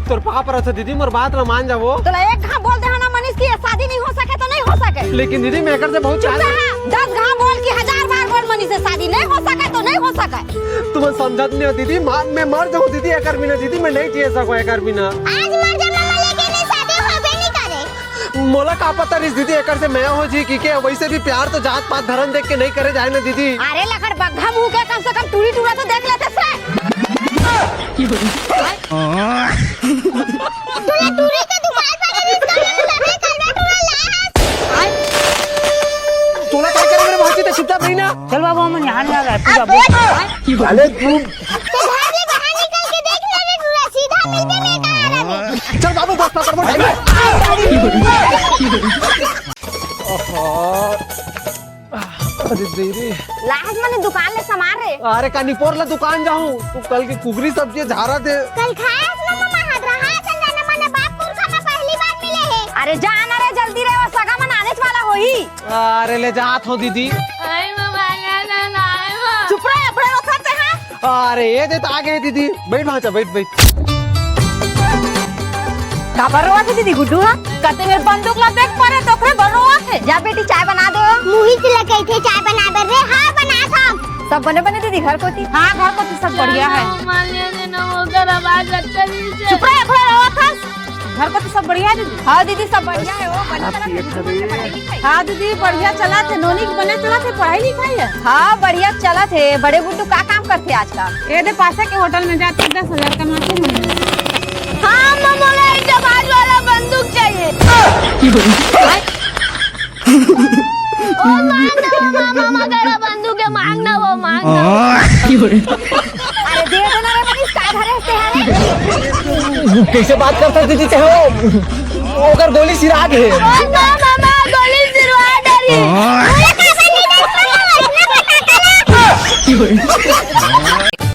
तोर पाप रहा था दीदी, मोर बात ना मान जाओ। तो एक घाव बोल दे ना मनीष की शादी नहीं हो सके तो नहीं हो सके। लेकिन दीदी मैं कर से बहुत चाह 10 घाव बोल की 1000 बार बोल मनीष से शादी नहीं हो सके तो नहीं हो सके। तुम समझत नहीं हो दीदी, मैं मर जाऊँ दीदी एकर बिना। दीदी मैं नहीं जी सको एकर बिना। आज मर जा मम्मा, लेकिन शादी होबे नहीं करे। मोला का पता रिस दीदी एकर से मैं हो जी की वैसे भी प्यार तो जात पात धर्म देख के नहीं करे जाए ना दीदी। अरे लखड़ बग्घा मुंह के कम से कम टूरी टूरा तो देख लेते से। तूने टूरी के दुकान पर इसका लगे करवा टूरा लाया। तोला क्या करे मेरे बहुत ही चिंता नहीं ना। चल बाबू हम यहाँ नहीं आ रहा है पूजा। अरे तू तो घर में बाहर निकल के देख ले टूरा सीधा मिलते में का आ रहा है। चल बाबू बस पकड़ मोड़। अरे दीदी लाज मने दुकान ले सामान रे। अरे कानीपोर ला दुकान जाऊं तू कल की कुगरी सब्जी झारा दे। कल खाया ना मम्मा हदरा चंदन मने बापपुर का मैं पहली बार मिले है। अरे जाना रे जल्दी रे, वो सगा मन आने वाला होई। अरे ले जात हो दीदी। आई मम्मा ना चुप रहे अपने वक्त पे हां। अरे ये दे तो आ गए दीदी। बैठ वहां बैठ। का बरवा थे दीदी गुड्डू हां कहते मेरे बंदूक ला देख पड़े तो ओकरे बरवा थे। जा बेटी चाय बना दो। मुही से लगे थे चाय बना दे रे। हां बना सब बने दीदी घर को थी। हां घर को थी सब बढ़िया है। मान लिया देना वो घर आवाज अच्छा नहीं है। चुप रहे अपने रहो था। घर को तो सब बढ़िया है दीदी। हां दीदी सब बढ़िया है। वो बढ़िया। हां दीदी बढ़िया चला थे। नोनी के बने चला थे, पढ़ाई लिखाई है। हां बढ़िया चला थे। बड़े गुड्डू का काम करते आजकल? ये दे पासे के होटल में जाते 10,000 कमाते हैं। हाँ मामा जवान वाला बंदूक चाहिए। ओ मामा मेरा बंदूक है, मांगना वो मांगना। अरे दे देना रे मनीष, का घरे से है। कैसे बात करता दीदी ते हो? ओकर गोली सिरा के है। ओ मामा गोली सिरवा डरी।